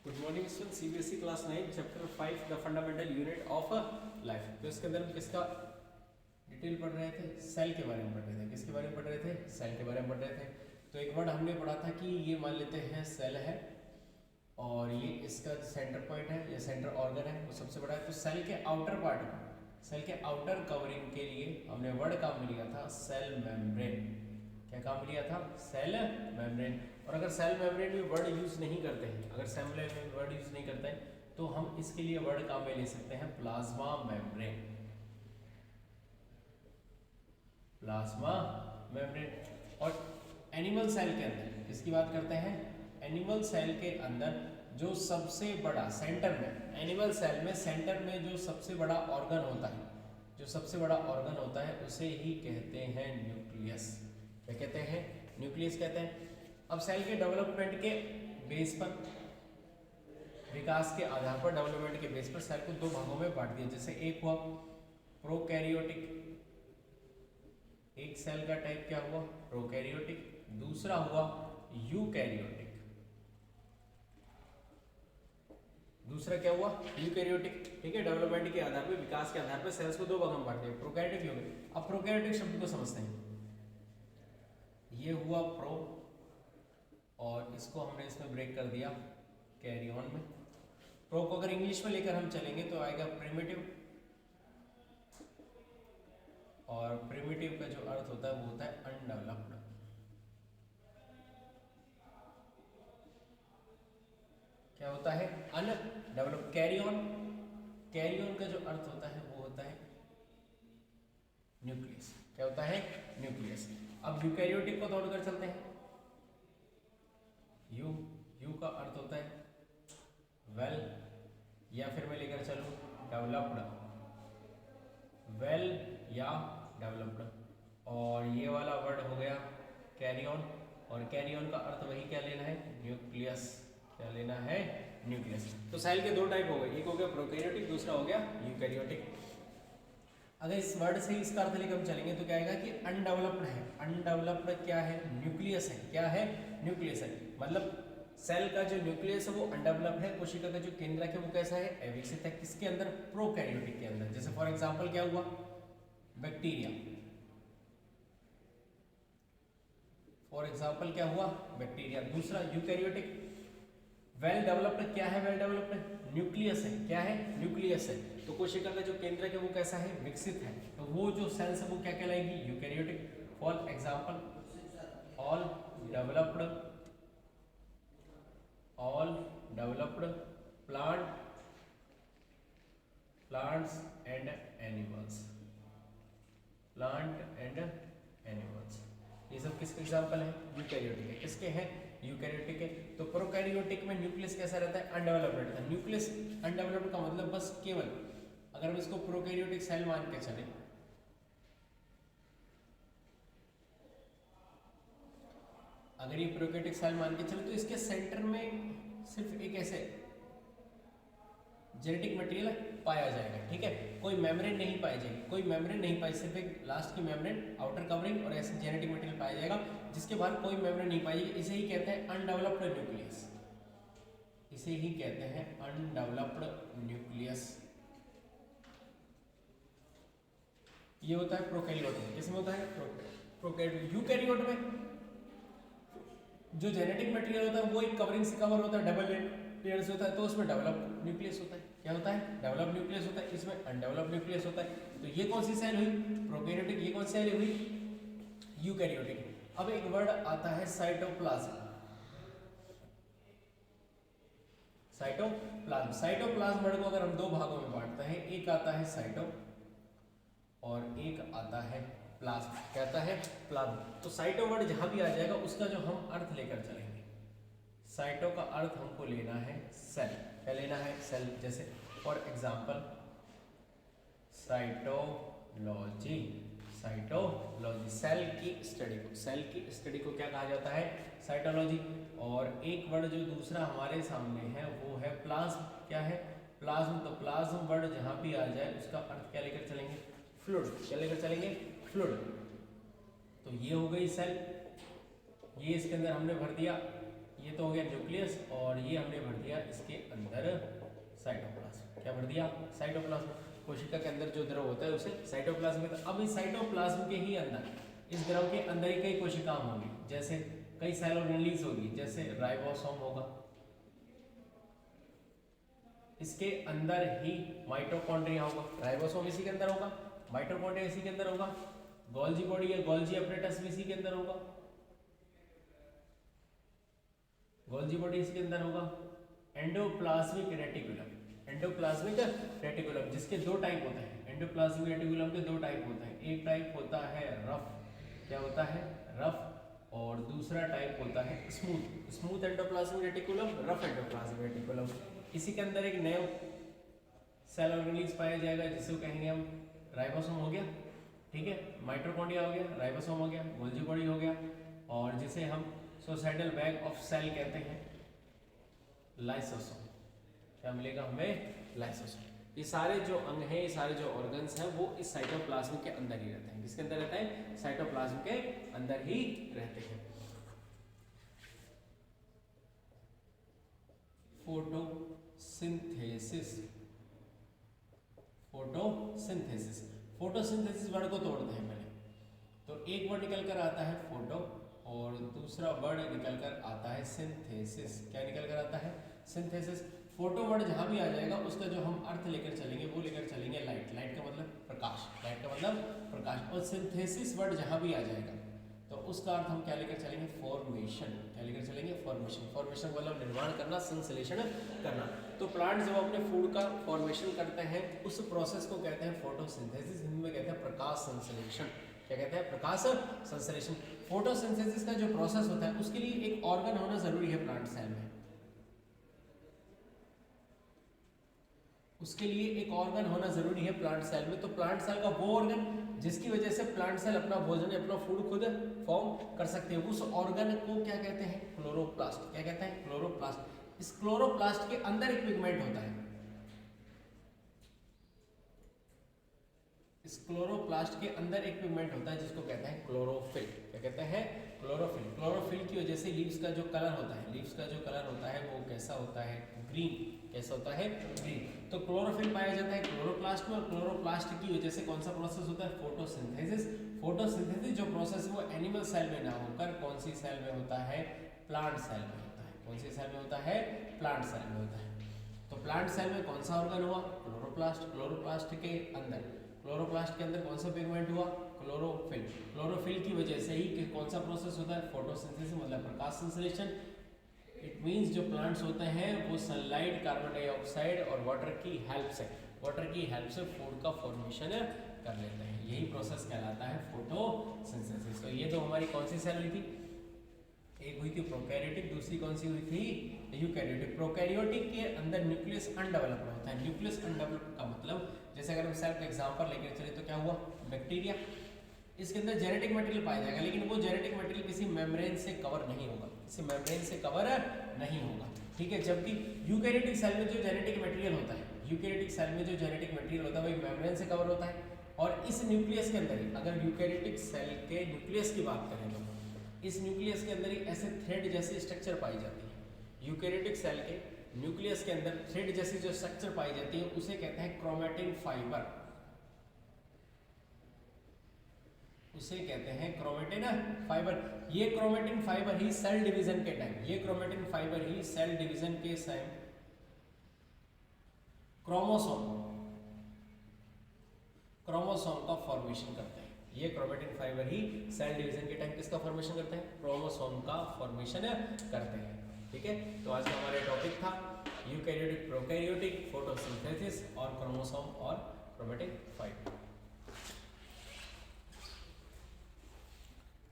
Good morning student CBSE class 9 chapter 5 the fundamental unit of life. तो इसके अंदर हम किसका डिटेल पढ़ रहे थे? सेल के बारे में पढ़ रहे थे। किसके बारे में पढ़ रहे थे? सेल के बारे में पढ़ रहे थे। तो एक वर्ड हमने पढ़ा था कि ये मान लेते हैं सेल है और ये इसका सेंटर पॉइंट है, ये सेंटर ऑर्गन है, वो सबसे बड़ा है। तो सेल के आउटर पार्ट में, सेल के आउटर कवरिंग के लिए हमने वर्ड काम लिया था सेल मेम्ब्रेन। क्या काम लिया था? Cell membrane. और अगर सेल मेम्ब्रेन में वर्ड यूज नहीं करते हैं, अगर सेल मेम्ब्रेन में वर्ड यूज नहीं करते हैं तो हम इसके लिए वर्ड काम में ले सकते हैं प्लाज्मा मेम्ब्रेन। Plasma membrane. और एनिमल सेल के अंदर किसकी बात करते हैं? एनिमल सेल के अंदर जो सबसे बड़ा सेंटर में, एनिमल सेल में सेंटर में जो सबसे बड़ा ऑर्गन होता है, जो सबसे बड़ा ऑर्गन होता है उसे ही कहते हैं न्यूक्लियस। क्या कहते हैं? न्यूक्लियस कहते हैं। अब सेल के डेवलपमेंट के बेस पर, विकास के आधार पर, डेवलपमेंट के बेस पर सेल को दो भागों में बांट दिया। जैसे एक हुआ प्रोकैरियोटिक, एक सेल का टाइप क्या हुआ? प्रोकैरियोटिक। दूसरा हुआ यूकैरियोटिक। दूसरा क्या हुआ? यूकैरियोटिक। ठीक है, डेवलपमेंट के आधार पर, विकास के आधार पर सेल्स को दो भागों में बांट दिया, प्रोकैरियोटिक हो गए। अब प्रोकैरियोटिक शब्द को समझते हैं। ये हुआ प्रो और इसको हमने इसमें ब्रेक कर दिया कैरी ऑन में। प्रो को अगर इंग्लिश में लेकर हम चलेंगे तो आएगा प्रिमिटिव, और प्रिमिटिव का जो अर्थ होता है वो होता है अनडेवलप्ड। क्या होता है? Undeveloped. Carry on, carry on का जो अर्थ होता है वो होता है न्यूक्लियस। क्या होता है? न्यूक्लियस। अब यूकैरियोटिक को तोड़कर चलते हैं। यू का अर्थ होता है वेल, या फिर मैं लेकर चलूं डेवलप्ड, वेल या डेवलप्ड। और ये वाला वर्ड हो गया कैरी ऑन, और कैरी ऑन का अर्थ वही क्या लेना है? न्यूक्लियस। क्या लेना है? न्यूक्लियस। तो सेल के दो टाइप हो गए, एक हो गया प्रोकैरियोटिक, दूसरा हो गया यूकैरियोटिक। अगर इस वर्ड से इसका अर्थ लेकर हम चलेंगे तो क्या आएगा कि अनडेवलप्ड है। अनडेवलप्ड क्या है? न्यूक्लियस है। क्या है? न्यूक्लियस है। मतलब सेल का जो न्यूक्लियस है वो अनडेवलप्ड है, कोशिका का जो केंद्रक है वो कैसा है? अविकसित है। किसके अंदर? प्रोकैरियोटिक के अंदर। जैसे फॉर एग्जांपल क्या हुआ? बैक्टीरिया। फॉर एग्जांपल क्या हुआ? बैक्टीरिया। दूसरा यूकैरियोटिक, वेल डेवलप्ड। क्या है वेल डेवलप्ड? न्यूक्लियस है। क्या है? न्यूक्लियस है। तो कोशिका का जो केंद्रक है वो कैसा है? विकसित है। तो वो जो सेल्स है वो क्या कहलाएगी? Eukaryotic. For example all developed, all developed plants and animals, plant and animals. ये सब किसके एग्जांपल है? यूकैरियोटिक है। किसके हैं? यूकैरियोटिक है। तो प्रोकैरियोटिक में न्यूक्लियस कैसा रहता है? अनडेवलप्ड रहता है। न्यूक्लियस अनडेवलप्ड का मतलब बस केवल, अगर हम इसको प्रोकैरियोटिक सेल मान के चले, अगर ये प्रोकैरियोटिक सेल मान के चले तो इसके सेंटर में सिर्फ एक ऐसे जेनेटिक मटेरियल पाया जाएगा। ठीक है, कोई मेम्ब्रेन नहीं पाई जाएगी, कोई मेम्ब्रेन नहीं पाई, सिर्फ एक लास्ट की मेम्ब्रेन, आउटर कवरिंग, और ऐसे जेनेटिक मटेरियल पाया जाएगा जिसके बाहर कोई मेम्ब्रेन नहीं पाई जाएगी। इसे ही कहते हैं अनडेवलप्ड न्यूक्लियस। इसे ही कहते हैं अनडेवलप्ड न्यूक्लियस। ये होता है प्रोकैरियोट में। किसमें होता है? प्रोकैरियोट। यूकैरियोट में जो जेनेटिक मटेरियल होता है वो एक कवरिंग से कवर होता है, डबल लेयर्स होता है, तो उसमें डेवलप्ड न्यूक्लियस होता है। क्या होता है? डेवलप्ड न्यूक्लियस होता है। इसमें अनडेवलप्ड न्यूक्लियस होता है। तो ये कौन सी सेल हुई? प्रोकैरियोटिक। ये कौन सी सेल हुई? यूकैरियोटिक। अब एक वर्ड आता है साइटोप्लाज्म। साइटोप्लाज्म। साइटोप्लाज्म वर्ड को अगर हम दो भागों में बांटते हैं, एक आता है साइटो और एक आता है प्लाज्म। क्या आता है? प्लाज्म। तो साइटो वर्ड जहां भी आ जाएगा उसका जो हम अर्थ लेकर चलेंगे, साइटो का अर्थ हमको लेना है सेल। क्या लेना है? सेल। जैसे for example cytology. Cytology cell की स्टडी को, सेल की स्टडी को क्या कहा जाता है? साइटोलॉजी। और एक वर्ड जो दूसरा हमारे सामने है वो है प्लाज्म। क्या है? प्लाज्म। तो प्लाज्म वर्ड जहां भी आ जाए उसका अर्थ क्या लेकर चलेंगे? फ्लूइड। क्या लेकर चलेंगे? फ्लूइड। तो ये हो गई सेल, ये इसके अंदर हमने भर दिया, ये तो हो गया न्यूक्लियस, और ये हमने भर दिया इसके अंदर साइटोप्लाज्म। क्या भर दिया? साइटोप्लाज्म। कोशिका के अंदर जो द्रव होता है उसे साइटोप्लाज्म कहते हैं। अब इस साइटोप्लाज्म के ही अंदर, इस द्रव के अंदर ही कई कोशिकाएं होंगी, जैसे कई सेल ऑर्गेनेल्स होगी, जैसे राइबोसोम होगा, इसके अंदर ही माइटोकॉन्ड्रिया होगा, राइबोसोम इसी के अंदर होगा, माइटोकॉन्ड्रिया इसी के अंदर होगा, गोल्जी बॉडी या गोल्जी अपरेटस भी इसी के अंदर होगा, गोल्जी बॉडी इसके अंदर होगा, एंडोप्लाज्मिक रेटिकुलम, एंडोप्लाज्मिक रेटिकुलम जिसके दो टाइप होते हैं, एंडोप्लाज्मिक रेटिकुलम के दो टाइप होते हैं, एक टाइप होता है रफ, क्या होता है? रफ, और दूसरा टाइप होता है smooth, smooth endoplasmic reticulum, rough endoplasmic reticulum. इसी के अंदर एक नया सेल ऑर्गेनेल्स पाया जाएगा जिसे कहेंगे हम राइबोसोम हो गया, ठीक है, माइटोकॉन्ड्रिया हो गया, राइबोसोम हो गया, गोल्जी बॉडी हो गया, और जिसे हम सोसाइटल बैग ऑफ सेल कहते हैं लाइसोसोम। क्या मिलेगा हमें? लाइसोसोम। ये सारे जो अंग हैं, ये सारे जो ऑर्गन्स हैं वो इस साइटोप्लाज्म के अंदर ही रहते हैं। किसके अंदर रहते हैं? साइटोप्लाज्म के अंदर ही रहते हैं। फोटोसिंथेसिस, फोटोसिंथेसिस, फोटोसिंथेसिस वर्ड को तोड़ते हैं पहले। तो एक वर्ड निकल कर आता है फोटो, और दूसरा वर्ड निकल कर आता है सिंथेसिस। क्या निकल कर आता है? सिंथेसिस। फोटो वर्ड जहां भी आ जाएगा उसका जो हम अर्थ लेकर चलेंगे वो लेकर चलेंगे लाइट, लाइट का मतलब प्रकाश, लाइट का मतलब प्रकाश। और सिंथेसिस वर्ड जहां भी आ जाएगा तो उसका अर्थ हम क्या लेकर चलेंगे? फॉर्मेशन। क्या लेकर चलेंगे? फॉर्मेशन। फॉर्मेशन मतलब निर्माण करना, संश्लेषण करना। तो प्लांट जब अपने फूड का फॉर्मेशन करते हैं उस प्रोसेस को कहते हैं फोटोसिंथेसिस, हिंदी में कहते हैं प्रकाश संश्लेषण। क्या कहते हैं? प्रकाश संश्लेषण। फोटोसिंथेसिस का जो प्रोसेस होता है उसके लिए एक ऑर्गन होना जरूरी है प्लांट सेल में, उसके लिए एक ऑर्गन होना जरूरी है प्लांट सेल में। तो प्लांट सेल का वो ऑर्गन जिसकी वजह से प्लांट सेल अपना भोजन, अपना फूड खुद फॉर्म कर सकते हैं, उस ऑर्गन को क्या कहते हैं? क्लोरोप्लास्ट। क्या कहते हैं? क्लोरोप्लास्ट। इस क्लोरोप्लास्ट के अंदर एक पिगमेंट होता है, इस क्लोरोप्लास्ट के अंदर एक पिगमेंट होता है जिसको कहते हैं क्लोरोफिल। क्या कहते हैं? क्लोरोफिल। क्लोरोफिल की वजह से लीव्स का जो कलर होता है, लीव्स का जो कलर होता है वो कैसा होता है? ग्रीन। कैसा होता है? ग्रीन। तो क्लोरोफिल पाया जाता है क्लोरोप्लास्ट में, और क्लोरोप्लास्ट की वजह से कौन सा प्रोसेस होता है? फोटोसिंथेसिस। फोटोसिंथेसिस जो प्रोसेस है वो एनिमल सेल में ना होकर कौन सी सेल में होता है? प्लांट सेल में होता है। कौन सी सेल में होता है? प्लांट सेल में होता है। तो प्लांट सेल में कौन सा ऑर्गन हुआ? क्लोरोप्लास्ट। क्लोरोप्लास्ट के अंदर, क्लोरोप्लास्ट के अंदर कौन सा पिगमेंट हुआ? क्लोरोफिल। क्लोरोफिल की वजह से ही कौन सा प्रोसेस होता है? फोटोसिंथेसिस मतलब प्रकाश संश्लेषण। इट मींस जो प्लांट्स होते हैं वो सनलाइट, कार्बन डाइऑक्साइड और वाटर की हेल्प से, वाटर की हेल्प से फूड का फॉर्मेशन कर लेते हैं। यही प्रोसेस कहलाता है फोटोसिंथेसिस। तो ये तो हमारी कौन सी सेल हुई थी? एक हुई थी प्रोकैरियोटिक, दूसरी कौन सी हुई थी? यूकैरियोटिक। प्रोकैरियोटिक के अंदर न्यूक्लियस अनडेवलप्ड होता है। न्यूक्लियस अनडेवलप्ड का मतलब, जैसे अगर हम सेल का एग्जांपल लेकर चले तो क्या हुआ? बैक्टीरिया। इसके अंदर जेनेटिक मटेरियल पाया जाएगा, लेकिन वो जेनेटिक मटेरियल किसी मेम्ब्रेन से कवर नहीं होगा, किसी मेम्ब्रेन से कवर नहीं होगा, ठीक है। जबकि यूकैरियोटिक सेल में जो जेनेटिक मटेरियल होता है, यूकैरियोटिक सेल में जो जेनेटिक मटेरियल होता है वही मेम्ब्रेन से कवर होता है। और इस न्यूक्लियस के अंदर ही, अगर यूकैरियोटिक सेल के न्यूक्लियस की बात करें तो इस न्यूक्लियस के अंदर ही ऐसे थ्रेड जैसी स्ट्रक्चर पाई जाती है। यूकैरियोटिक सेल के न्यूक्लियस के अंदर थ्रेड जैसी जो स्ट्रक्चर पाई जाती है उसे कहते हैं क्रोमैटिन फाइबर, उसे कहते हैं क्रोमैटिन फाइबर। ये क्रोमैटिन फाइबर ही सेल डिवीजन के टाइम, ये क्रोमैटिन फाइबर ही सेल डिवीजन के टाइम क्रोमोसोम का फॉर्मेशन करते हैं। ये क्रोमैटिन फाइबर ही सेल डिवीजन के टाइम किसका फॉर्मेशन करते हैं? क्रोमोसोम का फॉर्मेशन करते हैं, ठीक है। तो आज का हमारा टॉपिक था यूकैरियोटिक, प्रोकैरियोटिक, फोटोसिंथेसिस और क्रोमोसोम और क्रोमैटिन फाइबर।